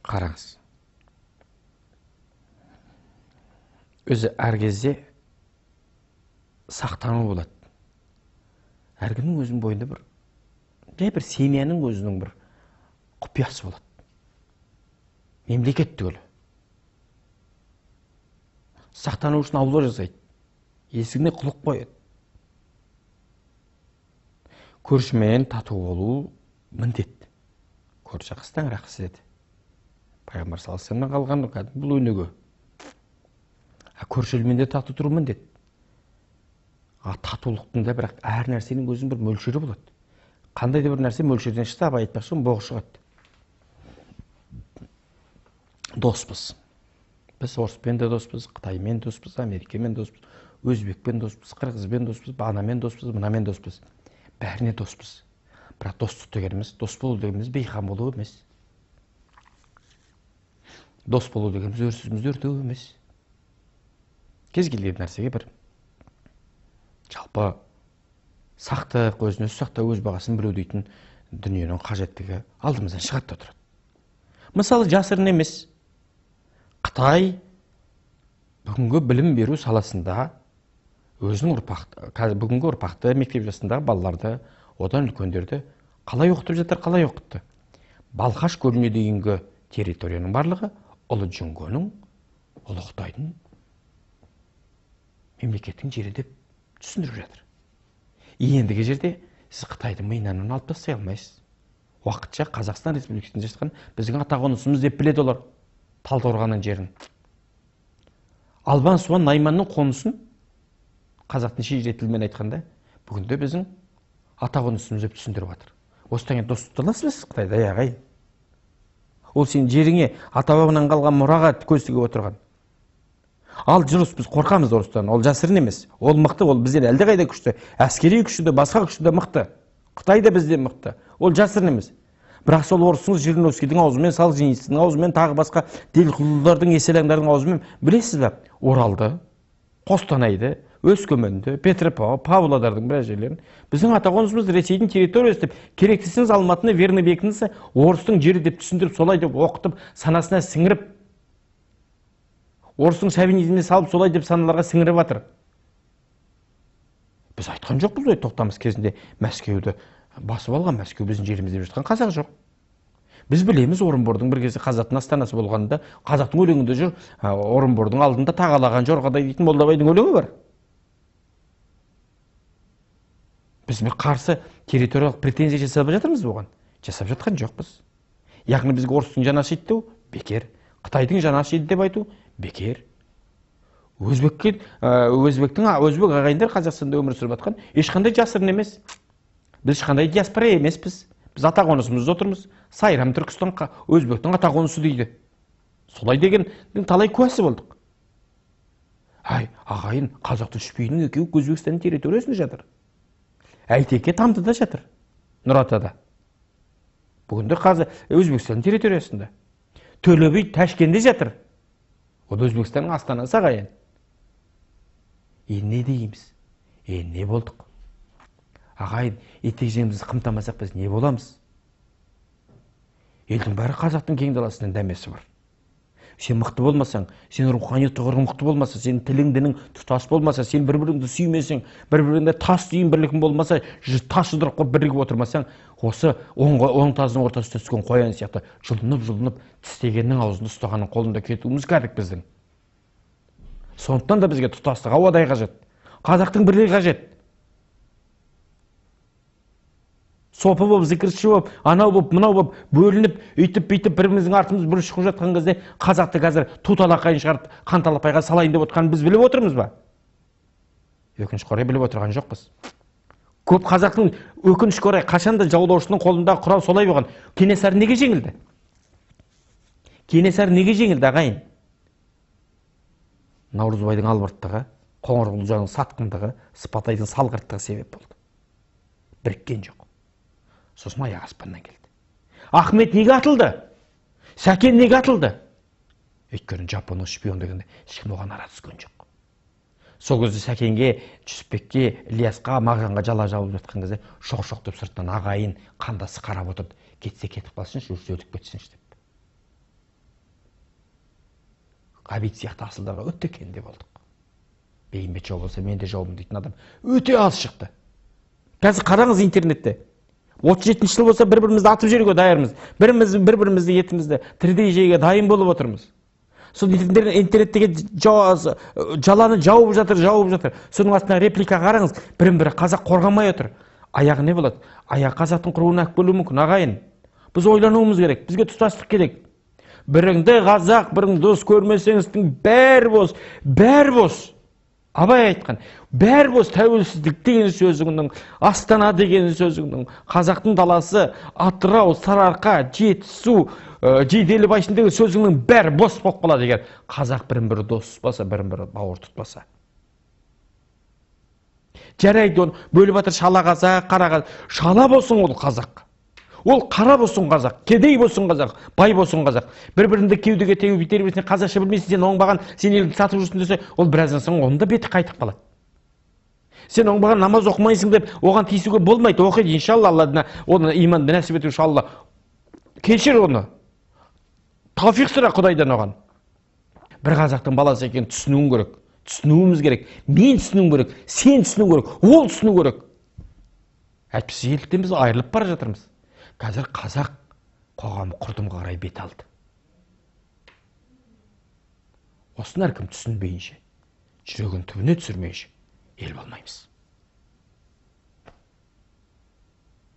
Қараңыз. Өзі әр кезде сақтану болады. Әркімнің өзінің бойында бір семьяның өзінің бір құпиясы болады. Мемлекет түгілі. Сақтану үшін аулы жасайды. Есігіне құлық қояды. Көршімен тату болу міндет. Көрші қыстан рақсы еді. Пайғамбар саласынан қалған бұл өнеге. Көршілмен де тату тұру міндет. Татулықтың да бірақ әр нәрсенің өзінің бір мөлшері болады. Қандай да бір нәрсе мөлшерден шықса, абай айтпақшы боғы шығады. Доспыз. Біз орыспен де доспыз, Қытаймен доспыз, Америкамен доспыз, өзбекпен доспыз, қырғызбен доспыз, анамен доспыз, мынамен доспыз. Бәріне доспыз. Бірақ достық дегеніміз, дос болу дегеніміз бейқам болу емес. Дос болу дегеніміз өрсізімізді өртеу емес. Кез келген нәрсеге бір жалпы сақтық, өзін өзі сақтау, өз бағасын білу дейтін дүниенің қажеттігі алдымыздан шығады да тұрады. Мысалы, жасырын емес. Қытай бүгінгі білім беру саласында өзінің бүгінгі ұрпақты, мектеп жасындағы балаларды, одан үлкендерді қалай оқытып жатыр, қалай оқытты. Балқаш көліне дейінгі территорияның барлығы ұлы Жүнгеннің, ұлы Қытайдың мемлекеттің жері деп түсіндіріп жатыр. Ендігі жерде сіз Қытайдың мойнынан алып тастай алмайсыз. Уақытша Қазақстан Республикасында жатқан біздің ата-қонысымыз деп біледі олар Талдықорғанның жерін. Албан Суан Найманның қонысын қазақтың шежіре тілімен айтқанда, бүгінде біздің ата-қонысымыз деп түсіндіріп жатыр. Осыдан кейін достықты аласыз ба сіз Қытайда, ағайын? Ол сенің жеріңе ата-бабаңнан қалған мұраға көз тігіп отырған. Ал жүріс, біз қорқамыз орыстан, ол жасырын емес. Ол мықты, ол бізден әлдеқайда күшті, әскери күшті де, басқа күшті де мықты. Қытай да бізден мықты. Ол жасырын емес. Бірақ сол орыстың Жириновскийдің аузымен, Солженициннің аузымен, тағы басқа делқұлдардың, еселаңдардың аузымен білесіз бе? Оралды, Қостанайды, Өскеменді, Петропавл, Павлодардың біраз жерлерін біздің ата-қонысымыз Ресейдің территориясы деп, керектісіңіз Алматыны, Верный бекінісі орыстың жері деп түсіндіріп, солай деп оқытып, санасына сіңіріп, орыстың шовинизміне салып, солай деп саналарға сіңіріп жатыр. Біз айтқан жоқпыз ғой, тоқтамыс кезінде Мәскеуді басып алған, Мәскеу біздің жеріміз деп жатқан қазақ жоқ. Біз білеміз, Орынбордың бір кезде қазақтың астанасы болғанда, қазақтың өлеңінде жүр, Орынбордың алдында тағалаған жорғадай дейтін Молдабайдың өлеңі бар. Біз бір қарсы территориялық претензия жасап жатырмыз оған. Жасап жатқан жоқпыз. Яғни бізге орыстың жанасы еді деу бекер, Қытайдың жанасы еді деп айту бекер. Өзбек ағайындар Қазақстанда өмір сүріп жатқан ешқандай жасырын емес. Біз ешқандай диаспора емеспіз. Біз ата-қонысымызда отырмыз. Сайрам Түркістан өзбектің ата-қонысы дейді. Солай дегеннің талай куәсі болдық. Ағайын, қазақ түшпейінің екеуі Өзбекстанның территориясында жатыр. Әйтеке Тамдыда жатыр, Нұратада. Бүгінде қазір Өзбекстанның территориясында. Төле би Ташкентте жатыр. Ол Өзбекстанның астанасы, ағайын. Не дейміз? Не болдық? Ағайын, етек-жеңімізді қымтамасақ біз не боламыз? Елдің бәрі қазақтың кең даласынан дәмесі бар. Сен мықты болмасаң, сен рухани тұғырың мықты болмаса, сен тілің дінің тұтас болмаса, сен бір-біріңді сүймесең, бір-біріңді тас түйін бірлігің болмаса, тас жұдырық қойып бірігіп отырмасаң, осы оң тазының ортасына түскен қоян сияқты жұлынып тістегеннің аузында ұстағанның қолында кетуіміз кәдік біздің. Сондықтан да бізге тұтастық ауадай қажет. Қазақтың бірлігі қажет. Сопы болып, зікірші болып, анау болып, мынау болып, бөлініп, үйтіп-бүйтіп біріміздің артымыз бір шығып жатқан кезде қазақты қазір туталақайын шығарып, қанталапайға салайын деп отырғанын біз біліп отырмыз ба? Өкінішке орай біліп отырған жоқпыз. Көп қазақтың өкінішке орай қашанда жаулаушының қолындағы құрал солай болған. Кенесары неге жеңілді? Кенесары неге жеңілді, ағайын? Наурызбайдың албырттығы, Қоңырқұлжаның сатқындығы, Сыпатайдың салғырттығы себеп болды. Біріккен жоқ. Сосын аяқ аспаннан келді. Ахмет неге атылды? Сәкен неге атылды? Өйткені жапонның шпион дегенде ешкім оған ара түскен жоқ. Сол кезде Сәкенге, Жүсіпбекке, Ілиясқа, Мағжанға жала жауып жатқан кезде шоқ-шоқ деп сырттан ағайын қандасы қарап отырды. Кетсе кетіп қалсыншы, жүрсе өтіп кетсінші деп. Ғабит сияқты асылдарға өте кенде болдық. Бейімбет жау болса мен де жаумын дейтін адам өте аз шықты. Қазір қараңыз интернетте. 37 жыл болса бір-бірімізді атып жіберуге дайырмыз. Бір-бірімізді етімізді тірідей жеуге дайын болып отырмыз. Сол интернеттегі жаланы жауып жатыр. Соның астына реплика қараңыз. Бірін-бірі қазақ қорғамай отыр. Аяғы не болады? Аяғы қазақтың құруына алып келуі мүмкін, ағайын. Біз ойлануымыз керек. Бізге тұтастық керек. Біріңді қазақ, бірің дос көрмесеңіздің бәрі бос. Абай айтқан, бәрі бос. Тәуелсіздік деген сөзіңнің, Астана деген сөзіңнің, қазақтың даласы, Атырау, Сарыарқа, Жетісу, Жиделібайсын деген сөзіңнің бәрі бос болып қалады егер қазақ бірін-бірі дос тұтпаса, бірін-бірі бауыр тұтпаса. Жарайды, оны бөліп жатыр шала қазақ, қара қазақ. Шала болсын ол қазақ. Ол қара болсын қазақ, кедей болсын қазақ, бай болсын қазақ. Бір-бірінде кеудеге теуіп тербесіне қазақша білмейсің, сен оңбаған, сен елді сатып жүрсің десе, ол біраздан соң оның да беті қайтып қалады. Сен оңбаған намаз оқымайсың деп, оған тиісуге болмайды. Оқиды, иншалла, Алладан оны иманды нәсіп етуші Алла. Кешір оны. Тауфиқ сұра Құдайдан оған. Бір қазақтың баласы екенін түсінуің керек. Түсінуіміз керек. Мен түсінуім керек, сен түсіну керек, ол түсіну керек. Әйтпесе елдіктен біз айырылып бара жатырмыз. Қазір қазақ қоғамы құрдымға қарай бет алды. Осыны әркім түсінбейінше, жүрегін түбіне түсірмейінше ел болмаймыз.